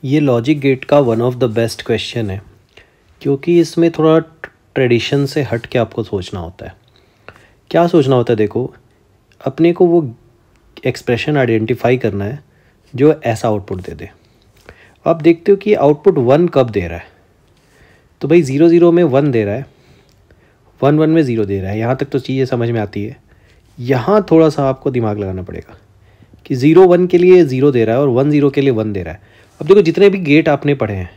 ये logic gate का one of the best question है, क्योंकि इसमें थोड़ा ट्रेडिशन से हट के आपको सोचना होता है। क्या सोचना होता है? देखो, अपने को वो एक्सप्रेशन आइडेंटिफाई करना है जो ऐसा आउटपुट दे दे। आप देखते हो कि आउटपुट 1 कब दे रहा है, तो भाई 0 0 में 1 दे रहा है, 1 1 में 0 दे रहा है। यहाँ तक तो चीज़ें समझ में आती है। यहाँ थोड़ा सा आपको दिमाग लगाना पड़ेगा कि 0 1 के लिए 0 दे रहा है और 1 0 के लिए 1 दे रहा है। अब देखो, जितने भी गेट आपने पढ़े हैं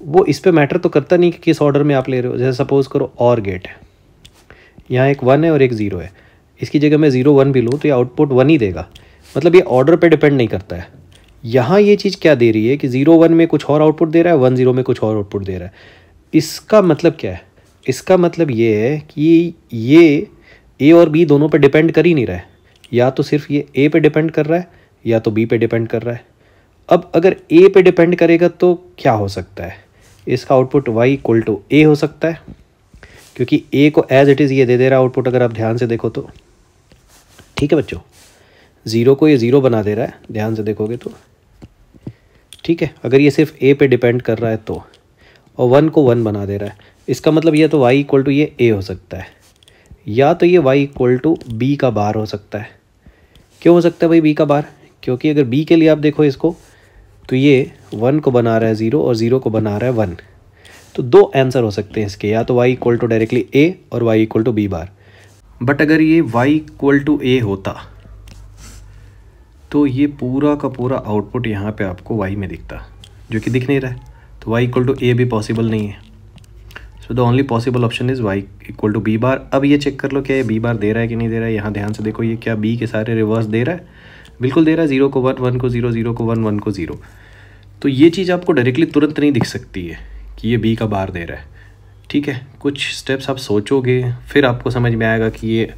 वो इस पे मैटर तो करता नहीं कि किस ऑर्डर में आप ले रहे हो। जैसे सपोज़ करो और गेट है, यहाँ एक 1 है और एक 0 है, इसकी जगह मैं 0 1 भी लूँ तो ये आउटपुट 1 ही देगा। मतलब ये ऑर्डर पे डिपेंड नहीं करता है। यहाँ ये चीज़ क्या दे रही है कि 0 1 में कुछ और आउटपुट दे रहा है, 1 0 में कुछ और आउटपुट दे रहा है। इसका मतलब क्या है? इसका मतलब ये है कि ये ए और बी दोनों पे डिपेंड कर ही नहीं रहा है। या तो सिर्फ ये ए पे डिपेंड कर रहा है या तो बी पे डिपेंड कर रहा है। अब अगर ए पे डिपेंड करेगा तो क्या हो सकता है? इसका आउटपुट y = a हो सकता है, क्योंकि a को एज इट इज़ ये दे दे रहा है आउटपुट। अगर आप ध्यान से देखो तो ठीक है बच्चों, 0 को ये 0 बना दे रहा है, ध्यान से देखोगे तो ठीक है। अगर ये सिर्फ a पे डिपेंड कर रहा है तो, और 1 को 1 बना दे रहा है, इसका मतलब ये तो y = ये a हो सकता है, या तो ये y = b का बार हो सकता है। क्यों हो सकता है भाई b का बार? क्योंकि अगर b के लिए आप देखो इसको, तो ये 1 को बना रहा है 0 और 0 को बना रहा है 1। तो दो आंसर हो सकते हैं इसके, या तो y = डायरेक्टली a और y = b बार। बट अगर ये y = a होता तो ये पूरा का पूरा आउटपुट यहाँ पे आपको y में दिखता, जो कि दिख नहीं रहा है। तो y = a भी पॉसिबल नहीं है। So the only possible option is y = b बार। अब ये चेक कर लो क्या ये b बार दे रहा है कि नहीं दे रहा है। यहाँ ध्यान से देखो, ये क्या b के सारे रिवर्स दे रहा है? बिल्कुल दे रहा है। 0 को 1, 1 को 0, 0 को 1, 1 को 0। तो ये चीज़ आपको डायरेक्टली तुरंत नहीं दिख सकती है कि ये b का बार दे रहा है। ठीक है, कुछ स्टेप्स आप सोचोगे फिर आपको समझ में आएगा कि ये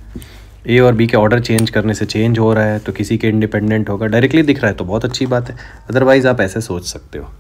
a और b के ऑर्डर चेंज करने से चेंज हो रहा है, तो किसी के इंडिपेंडेंट होगा। डायरेक्टली दिख रहा है तो बहुत अच्छी बात है, अदरवाइज़ आप ऐसे सोच सकते हो।